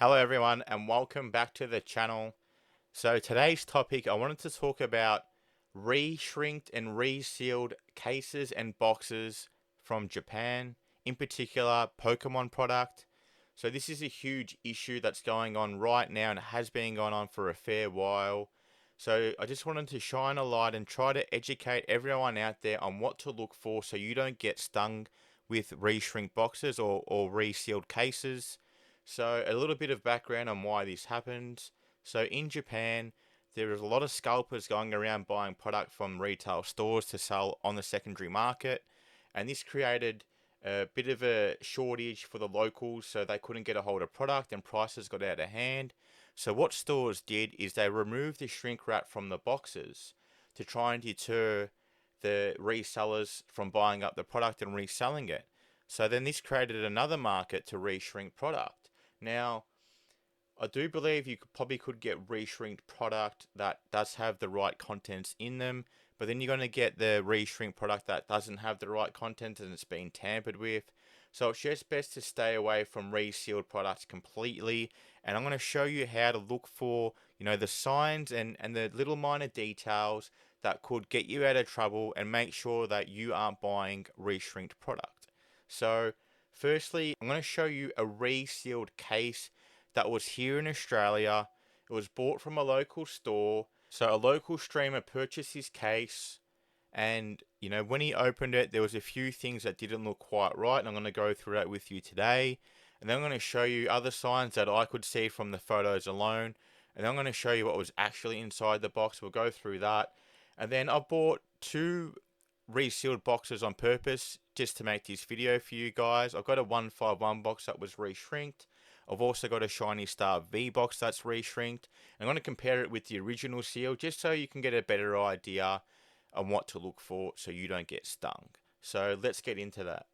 Hello everyone and welcome back to the channel. So today's topic, I wanted to talk about reshrinked and resealed cases and boxes from Japan, in particular Pokemon product. So this is a huge issue that's going on right now and it has been going on for a fair while. So I just wanted to shine a light and try to educate everyone out there on what to look for so you don't get stung with reshrink boxes or resealed cases. So a little bit of background on why this happens. So in Japan, there is a lot of scalpers going around buying product from retail stores to sell on the secondary market, and this created a bit of a shortage for the locals, so they couldn't get a hold of product and prices got out of hand. So what stores did is they removed the shrink wrap from the boxes to try and deter the resellers from buying up the product and reselling it. So then this created another market to reshrink product. Now, I do believe you probably could get reshrinked product that does have the right contents in them, but then you're going to get the reshrink product that doesn't have the right content and it's been tampered with. So it's just best to stay away from resealed products completely. And I'm going to show you how to look for, the signs and the little minor details that could get you out of trouble and make sure that you aren't buying reshrinked product. So firstly, I'm going to show you a resealed case that was here in Australia. It was bought from a local store. So a local streamer purchased his case, and when he opened it, there was a few things that didn't look quite right, and I'm going to go through that with you today. And then I'm going to show you other signs that I could see from the photos alone. And then I'm going to show you what was actually inside the box. We'll go through that. And then I bought two resealed boxes on purpose just to make this video for you guys. I've got a 151 box that was reshrinked. I've also got a Shiny Star V box that's reshrinked. I'm going to compare it with the original seal just so you can get a better idea on what to look for so you don't get stung. So let's get into that.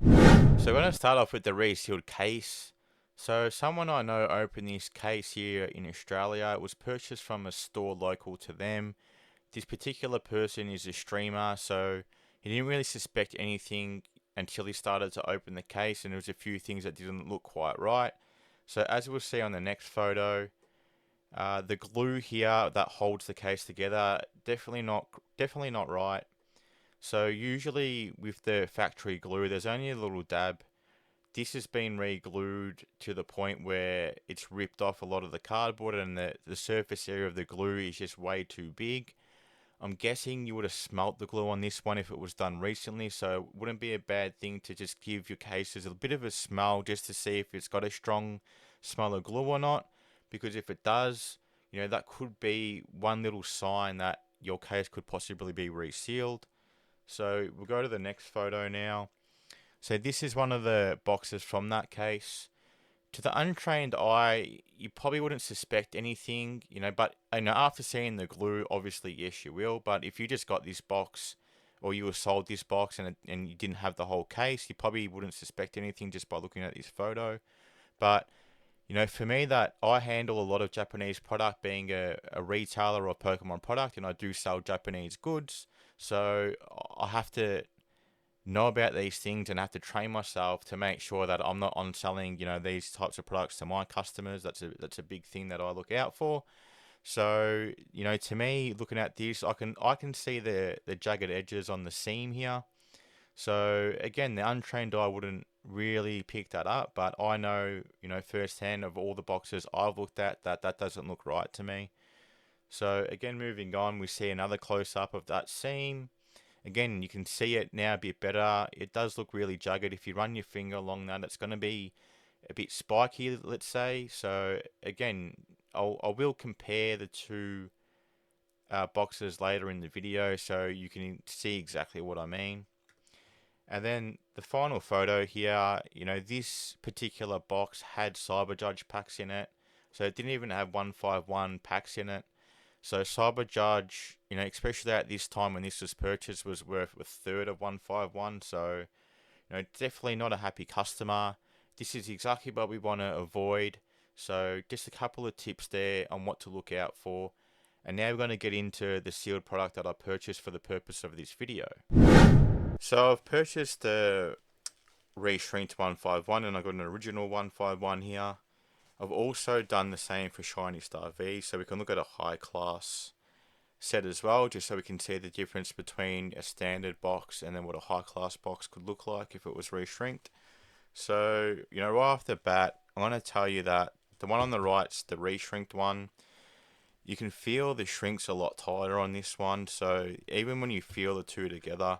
So we're going to start off with the resealed case. So someone I know opened this case here in Australia. It was purchased from a store local to them. This particular person is a streamer, so he didn't really suspect anything until he started to open the case, and there was a few things that didn't look quite right. So as we'll see on the next photo, the glue here that holds the case together, definitely not right. So usually with the factory glue, there's only a little dab. This has been re-glued to the point where it's ripped off a lot of the cardboard, and the surface area of the glue is just way too big. I'm guessing you would have smelt the glue on this one if it was done recently, so it wouldn't be a bad thing to just give your cases a bit of a smell just to see if it's got a strong smell of glue or not. Because if it does, that could be one little sign that your case could possibly be resealed. So we'll go to the next photo now. So this is one of the boxes from that case. To the untrained eye, you probably wouldn't suspect anything, but after seeing the glue, obviously, yes, you will. But if you just got this box or you were sold this box and you didn't have the whole case, you probably wouldn't suspect anything just by looking at this photo. But, for me, that I handle a lot of Japanese product, being a retailer of Pokemon product, and I do sell Japanese goods. So I have to know about these things and have to train myself to make sure that I'm not on selling, these types of products to my customers. That's a big thing that I look out for. So, to me, looking at this, I can see the jagged edges on the seam here. So again, the untrained eye wouldn't really pick that up, but I know, firsthand of all the boxes I've looked at that doesn't look right to me. So again, moving on, we see another close up of that seam. Again, you can see it now a bit better. It does look really jagged. If you run your finger along that, it's going to be a bit spiky, let's say. So again, I will compare the two boxes later in the video so you can see exactly what I mean. And then the final photo here, this particular box had Cyber Judge packs in it. So it didn't even have 151 packs in it. So Cyber Judge, especially at this time when this was purchased, was worth a third of 151. So, definitely not a happy customer. This is exactly what we want to avoid. So just a couple of tips there on what to look out for. And now we're going to get into the sealed product that I purchased for the purpose of this video. So I've purchased the reshrinked 151 and I've got an original 151 here. I've also done the same for Shiny Star V, so we can look at a high class set as well, just so we can see the difference between a standard box and then what a high class box could look like if it was reshrinked. So, right off the bat, I want to tell you that the one on the right's the reshrinked one. You can feel the shrink's a lot tighter on this one, so even when you feel the two together,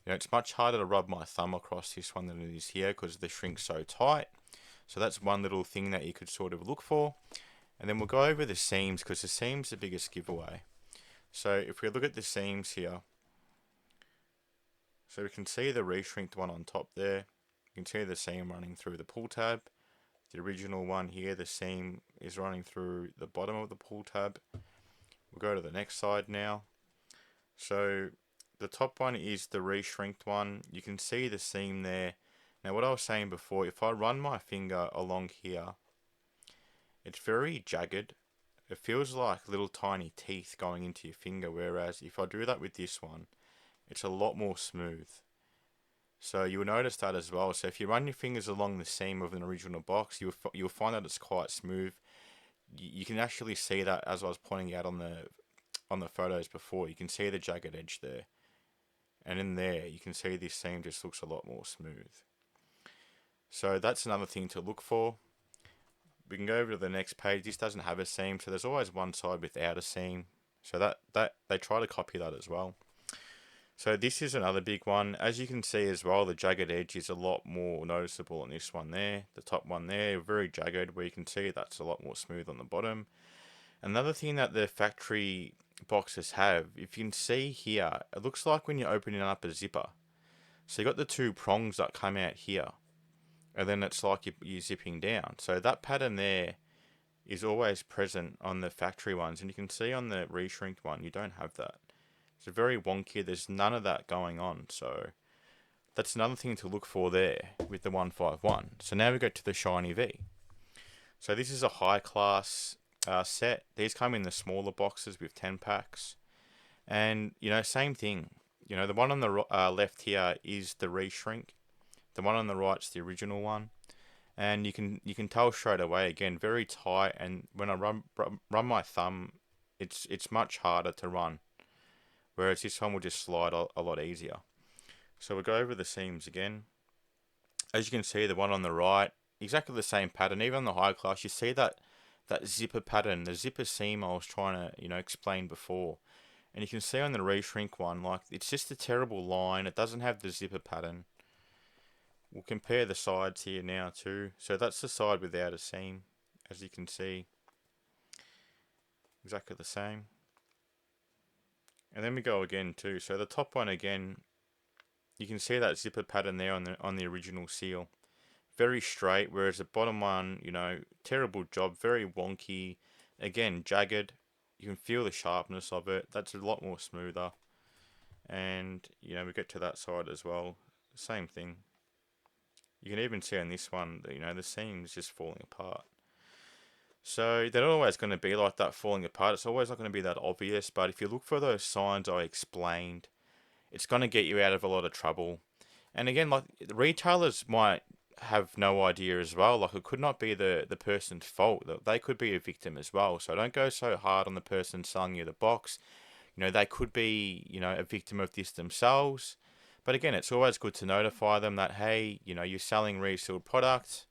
it's much harder to rub my thumb across this one than it is here because the shrink's so tight. So that's one little thing that you could sort of look for. And then we'll go over the seams because the seam's the biggest giveaway. So if we look at the seams here, so we can see the reshrinked one on top there. You can see the seam running through the pull tab. The original one here, the seam is running through the bottom of the pull tab. We'll go to the next side now. So the top one is the reshrinked one. You can see the seam there. Now what I was saying before, if I run my finger along here, it's very jagged. It feels like little tiny teeth going into your finger, whereas if I do that with this one, it's a lot more smooth. So you'll notice that as well. So if you run your fingers along the seam of an original box, you'll find that it's quite smooth. You can actually see that, as I was pointing out on the photos before. You can see the jagged edge there, and in there you can see this seam just looks a lot more smooth. So that's another thing to look for. We can go over to the next page. This doesn't have a seam, so there's always one side without a seam. So that they try to copy that as well. So this is another big one. As you can see as well, the jagged edge is a lot more noticeable on this one there. The top one there, very jagged, where you can see that's a lot more smooth on the bottom. Another thing that the factory boxes have, if you can see here, it looks like when you're opening up a zipper. So you got the two prongs that come out here, and then it's like you're zipping down. So that pattern there is always present on the factory ones, and you can see on the reshrinked one, you don't have that. It's very wonky. There's none of that going on. So that's another thing to look for there with the 151. So now we go to the Shiny V. So this is a high class set. These come in the smaller boxes with 10 packs. And, same thing. The one on the left here is the reshrink. The one on the right's the original one. And you can tell straight away, again, very tight. And when I run my thumb, it's much harder to run. Whereas this one will just slide a lot easier. So we'll go over the seams again. As you can see, the one on the right, exactly the same pattern. Even on the high class, you see that zipper pattern, the zipper seam I was trying to explain before. And you can see on the reshrink one, like, it's just a terrible line. It doesn't have the zipper pattern. We'll compare the sides here now too. So that's the side without a seam, as you can see. Exactly the same. And then we go again too. So the top one again, you can see that zipper pattern there on the original seal. Very straight, whereas the bottom one, terrible job, very wonky. Again, jagged. You can feel the sharpness of it. That's a lot more smoother. And, we get to that side as well. Same thing. You can even see on this one, the seam's just falling apart. So they're not always going to be like that, falling apart. It's always not going to be that obvious. But if you look for those signs I explained, it's going to get you out of a lot of trouble. And again, like, the retailers might have no idea as well. Like, it could not be the person's fault. They could be a victim as well. So don't go so hard on the person selling you the box. They could be, a victim of this themselves. But again, it's always good to notify them that, hey, you're selling resealed products.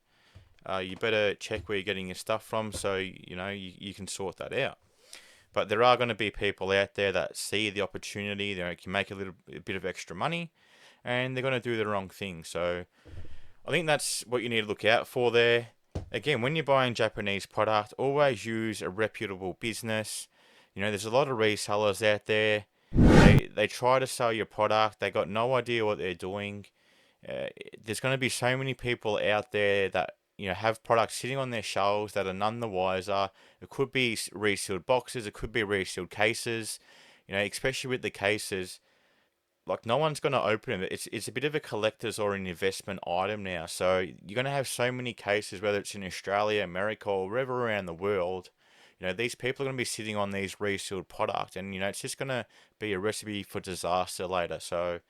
You better check where you're getting your stuff from, so you can sort that out. But there are going to be people out there that see the opportunity, they can make a bit of extra money, and they're going to do the wrong thing. So I think that's what you need to look out for there. Again, when you're buying Japanese product, always use a reputable business. There's a lot of resellers out there. They try to sell your product. They got no idea what they're doing. There's going to be so many people out there that have products sitting on their shelves that are none the wiser. It could be resealed boxes. It could be resealed cases. Especially with the cases, like, no one's going to open it. It's a bit of a collector's or an investment item now. So you're going to have so many cases, whether it's in Australia, America, or wherever around the world. These people are going to be sitting on these resealed products, and it's just going to be a recipe for disaster later. So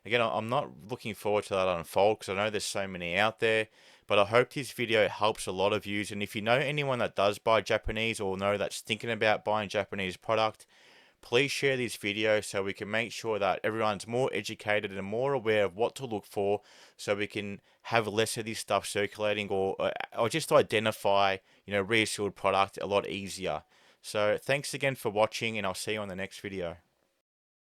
Again, I'm not looking forward to that unfold because I know there's so many out there. But I hope this video helps a lot of you. And if you know anyone that does buy Japanese or know that's thinking about buying Japanese product, please share this video so we can make sure that everyone's more educated and more aware of what to look for, so we can have less of this stuff circulating, or just identify, resealed product a lot easier. So thanks again for watching, and I'll see you on the next video.